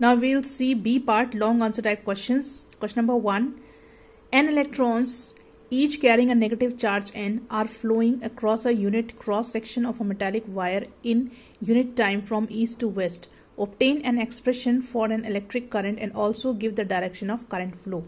Now we'll see B part, long answer type questions. Question number 1. N electrons, each carrying a negative charge N, are flowing across a unit cross section of a metallic wire in unit time from east to west. Obtain an expression for an electric current and also give the direction of current flow.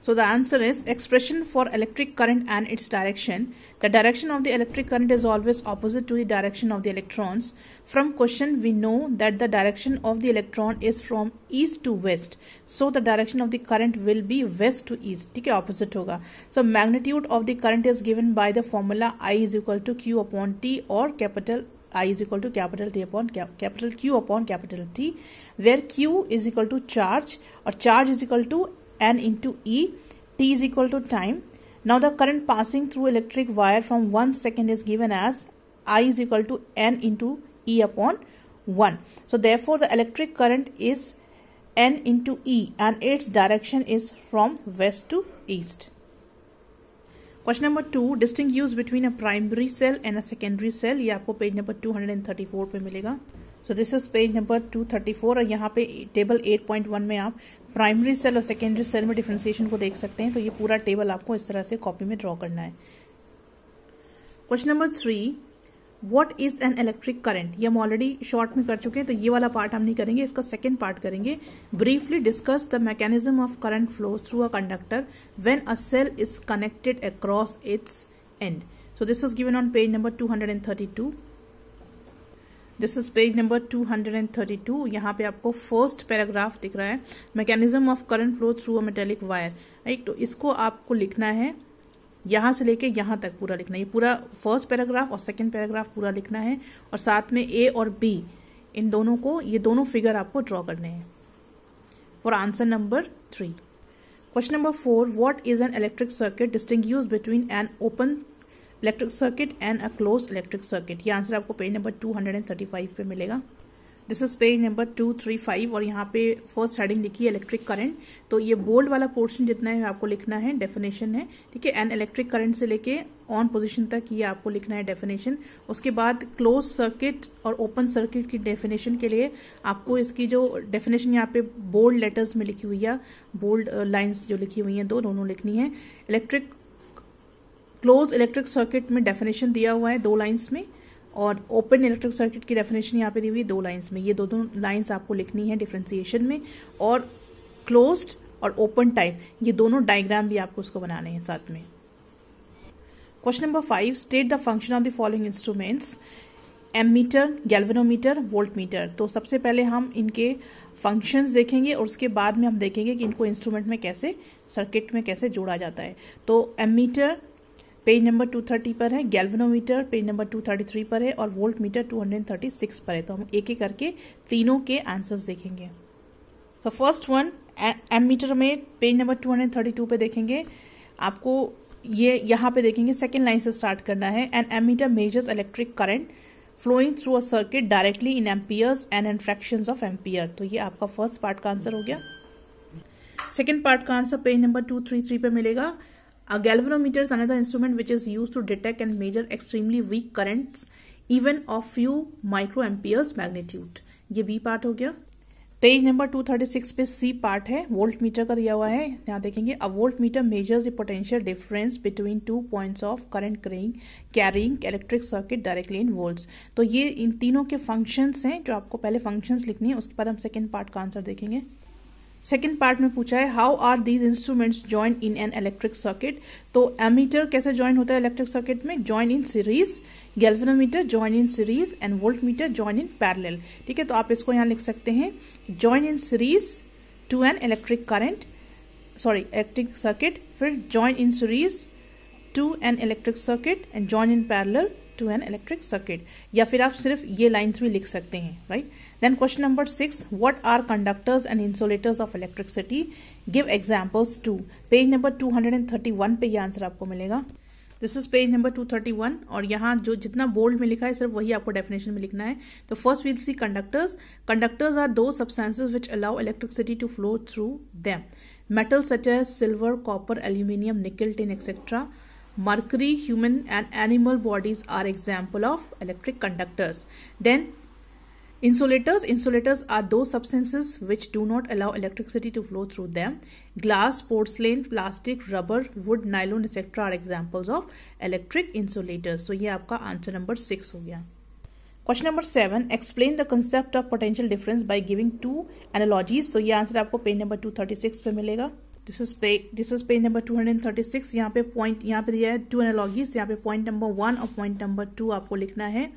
So the answer is expression for electric current and its direction. The direction of the electric current is always opposite to the direction of the electrons. From question we know that the direction of the electron is from east to west. So the direction of the current will be west to east. ठीक है, opposite होगा. So magnitude of the current is given by the formula I is equal to Q upon T, or capital I is equal to capital T upon capital Q upon capital T, where Q is equal to charge, or charge is equal to N into E, T is equal to time. Now the current passing through electric wire from 1 second is given as I is equal to N into E upon 1. So therefore the electric current is N into E and its direction is from west to east. Question number 2. Distinguish between a primary cell and a secondary cell. ये आपको page number 234 पे मिलेगा. So this is page number 234 और यहाँ पे table 8.1 में आप primary cell और सेकेंडरी सेल में डिफरेंशिएशन को देख सकते हैं. तो ये पूरा टेबल आपको इस तरह से कॉपी में ड्रॉ करना है. Question number 3. What is an electric current. ये हम ऑलरेडी शॉर्ट में कर चुके हैं, तो ये वाला पार्ट हम नहीं करेंगे, इसका सेकेंड पार्ट करेंगे. Briefly discuss the mechanism of current flow through a conductor when a cell is connected across its end. So this is given on page number 232. This is page number 232. यहाँ पे आपको first paragraph दिख रहा है, mechanism of current flow through a metallic wire. Right, तो इसको आपको लिखना है, यहां से लेके यहां तक पूरा लिखना है. ये पूरा फर्स्ट पैराग्राफ और सेकंड पैराग्राफ पूरा लिखना है, और साथ में ए और बी इन दोनों को, ये दोनों फिगर आपको ड्रॉ करने हैं for answer number 3. Question number 4. What is an electric circuit. Distinguish between an open electric circuit and a close electric circuit. ये आंसर आपको पेज नंबर 235 पे मिलेगा. दिस इज पेज नंबर 235 और यहाँ पे फर्स्ट हेडिंग लिखी है इलेक्ट्रिक करंट. तो ये बोल्ड वाला पोर्शन जितना है आपको लिखना है, डेफिनेशन है. ठीक है, एन इलेक्ट्रिक करंट से लेके ऑन पोजीशन तक ये आपको लिखना है डेफिनेशन. उसके बाद क्लोज सर्किट और ओपन सर्किट की डेफिनेशन के लिए आपको इसकी जो डेफिनेशन यहाँ पे बोल्ड लेटर्स में लिखी हुई है, बोल्ड लाइन्स जो लिखी हुई है दोनों लिखनी है. इलेक्ट्रिक क्लोज इलेक्ट्रिक सर्किट में डेफिनेशन दिया हुआ है 2 लाइन्स में, और ओपन इलेक्ट्रिक सर्किट की डेफिनेशन यहाँ पे दी हुई है 2 लाइन्स में. ये दोनों लाइन्स आपको लिखनी है डिफरेंशिएशन में, और क्लोज्ड और ओपन टाइप ये दोनों डायग्राम भी आपको उसको बनाने हैं साथ में. Question number 5. State the function of the following instruments. Ammeter, galvanometer, voltmeter. तो सबसे पहले हम इनके फंक्शंस देखेंगे और उसके बाद में हम देखेंगे कि इनको इंस्ट्रूमेंट में कैसे, सर्किट में कैसे जोड़ा जाता है. तो एमीटर पेज नंबर 230 पर है, गैल्वेनोमीटर पेज नंबर 233 पर है, और वोल्ट मीटर 236 पर है. तो हम एक एक करके तीनों के आंसर्स देखेंगे. तो फर्स्ट वन एमीटर में पेज नंबर 232 पे देखेंगे. आपको ये यहाँ पे देखेंगे, सेकेंड लाइन से स्टार्ट करना है. An ammeter measures electric current flowing through a circuit directly in amperes and in fractions of ampere. तो ये आपका फर्स्ट पार्ट का आंसर हो गया. सेकेंड पार्ट का आंसर पेज नंबर 233 पे मिलेगा. A galvanometer is another instrument which is used to detect and measure extremely weak currents even of few microamperes magnitude. ये B पार्ट हो गया. पेज नंबर 236 पे C पार्ट है, volt meter का दिया हुआ है. यहाँ देखेंगे, a voltmeter measures the potential difference between 2 points of current carrying electric circuit directly in volts. तो ये इन तीनों के फंक्शंस हैं जो आपको पहले फंक्शंस लिखनी है, उसके बाद हम सेकेंड पार्ट का आंसर देखेंगे. सेकेंड पार्ट में पूछा है how are these instruments join in an electric circuit. तो एमीटर कैसे ज्वाइन होता है इलेक्ट्रिक सर्किट में, join in series. Galvanometer join in series and voltmeter join in parallel. ठीक है, तो आप इसको यहां लिख सकते हैं, join in series to an electric current, sorry electric circuit, फिर join in series to an electric circuit and join in parallel to an electric circuit. या फिर आप सिर्फ ये लाइन्स भी लिख सकते हैं. Right. Then question number 6. What are conductors and insulators of electricity? Give examples too. Page number 231 पे ये आंसर आपको मिलेगा. This is page number 231 और यहाँ जो जितना बोल्ड में लिखा है सिर्फ वही आपको डेफिनेशन में लिखना है. तो first we'll see conductors. Conductors are those substances which allow electricity to flow through them. Metals such as silver, copper, aluminium, nickel, tin, etc. Mercury, human and animal bodies are example of electric conductors. Then Insulators are those substances which do not allow electricity to flow through them. Glass, porcelain, plastic, rubber, wood, nylon, etc. are examples of electric insulators. So ये आपका answer number 6 हो गया. Question number 7. Explain the concept of potential difference by giving two analogies. So ये answer आपको page number 236 पे मिलेगा. This is page number 236. यहाँ पे पॉइंट यहाँ पे दिया है टू एनालॉजीज. यहाँ पे पॉइंट नंबर 1 और पॉइंट नंबर 2 आपको लिखना है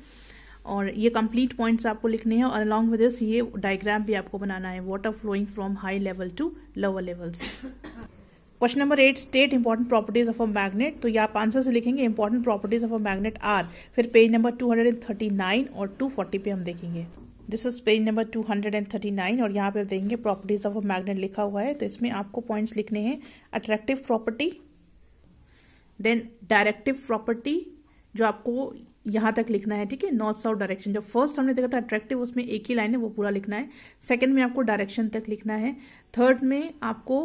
और ये कंप्लीट पॉइंट्स आपको लिखने हैं और अलॉन्ग विद दिस ये डायग्राम भी आपको बनाना है. Water flowing from high level to lower levels. Question number 8. State important properties of a magnet. तो ये आप आंसर से लिखेंगे important properties of a magnet are. फिर पेज नंबर 239 और 240 पे हम देखेंगे. दिस इज पेज नंबर 239 और यहाँ पे देखेंगे प्रॉपर्टीज ऑफ अ मैग्नेट लिखा हुआ है. तो इसमें आपको पॉइंट्स लिखने हैं. Attractive property, then directive property जो आपको यहां तक लिखना है, ठीक है, नॉर्थ साउथ डायरेक्शन. जो फर्स्ट हमने देखा था अट्रैक्टिव, उसमें एक ही लाइन है, वो पूरा लिखना है. सेकंड में आपको डायरेक्शन तक लिखना है. थर्ड में आपको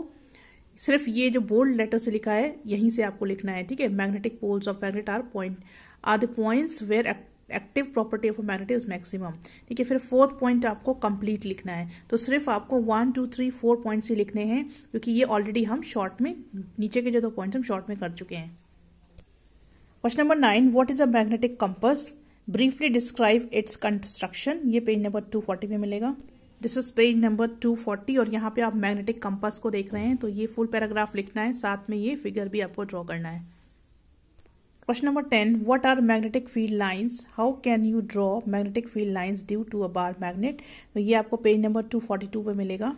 सिर्फ ये जो बोल्ड लेटर से लिखा है यहीं से आपको लिखना है, ठीक है. Magnetic poles of magnet are the points where active property of magnet is maximum, ठीक है. फिर फोर्थ पॉइंट आपको कंप्लीट लिखना है. तो सिर्फ आपको 1 2 3 4 पॉइंट्स ही लिखने हैं क्योंकि ये ऑलरेडी हम शॉर्ट में, नीचे के जो 2 पॉइंट्स हम शॉर्ट में कर चुके हैं. Question number 9. What is a magnetic compass? Briefly describe its construction. ये पेज नंबर 240 में मिलेगा. दिस इज पेज नंबर 240 और यहाँ पे आप मैग्नेटिक कंपास को देख रहे हैं. तो ये फुल पैराग्राफ लिखना है, साथ में ये फिगर भी आपको ड्रॉ करना है. Question number 10. What are magnetic field lines? How can you draw magnetic field lines due to a bar magnet? तो ये आपको पेज नंबर 242 पे मिलेगा.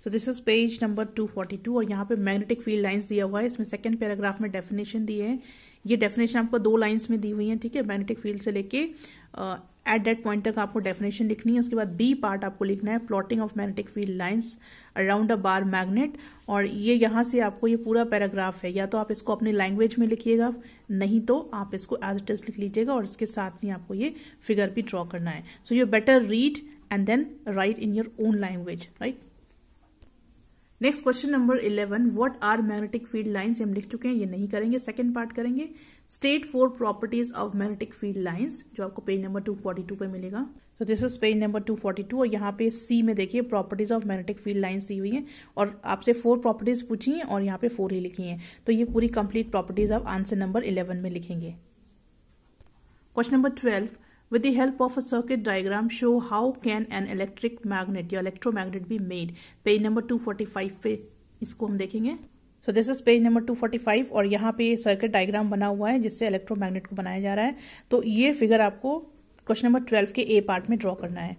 तो दिस इज पेज नंबर 242 और यहाँ पे मैग्नेटिक फील्ड लाइन्स दिया हुआ है. इसमें सेकंड पैराग्राफ में डेफिनेशन दी है. ये डेफिनेशन आपको 2 लाइंस में दी हुई है, ठीक है. मैग्नेटिक फील्ड से लेके एट दैट पॉइंट तक आपको डेफिनेशन लिखनी है. उसके बाद बी पार्ट आपको लिखना है plotting of magnetic field lines around a bar magnet. और ये यहाँ से आपको ये पूरा पैराग्राफ है, या तो आप इसको अपनी लैंग्वेज में लिखिएगा, नहीं तो आप इसको एज इट इज लिख लीजिएगा और इसके साथ ही आपको ये फिगर भी ड्रॉ करना है. So you better read and then write in your own language, right. Next question number 11. What are magnetic field lines? हम लिख चुके हैं, ये नहीं करेंगे, सेकंड पार्ट करेंगे. State 4 properties of magnetic field lines, जो आपको पेज नंबर 242 पे मिलेगा. तो दिस इज पेज नंबर 242 और यहाँ पे सी में देखिए properties of magnetic field lines दी हुई हैं और आपसे 4 प्रॉपर्टीज पूछी हैं और यहाँ पे 4 ही लिखी हैं. तो ये पूरी कंप्लीट प्रॉपर्टीज आप आंसर नंबर 11 में लिखेंगे. Question number 12. With the help of a circuit diagram, show how can an electric magnet या electromagnet be made. Page number 245 पे इसको हम देखेंगे. So this is page number 245 और यहाँ पे सर्किट डायग्राम बना हुआ है जिससे इलेक्ट्रोमैग्नेट को बनाया जा रहा है. तो ये फिगर आपको क्वेश्चन नंबर 12 के ए पार्ट में ड्रॉ करना है.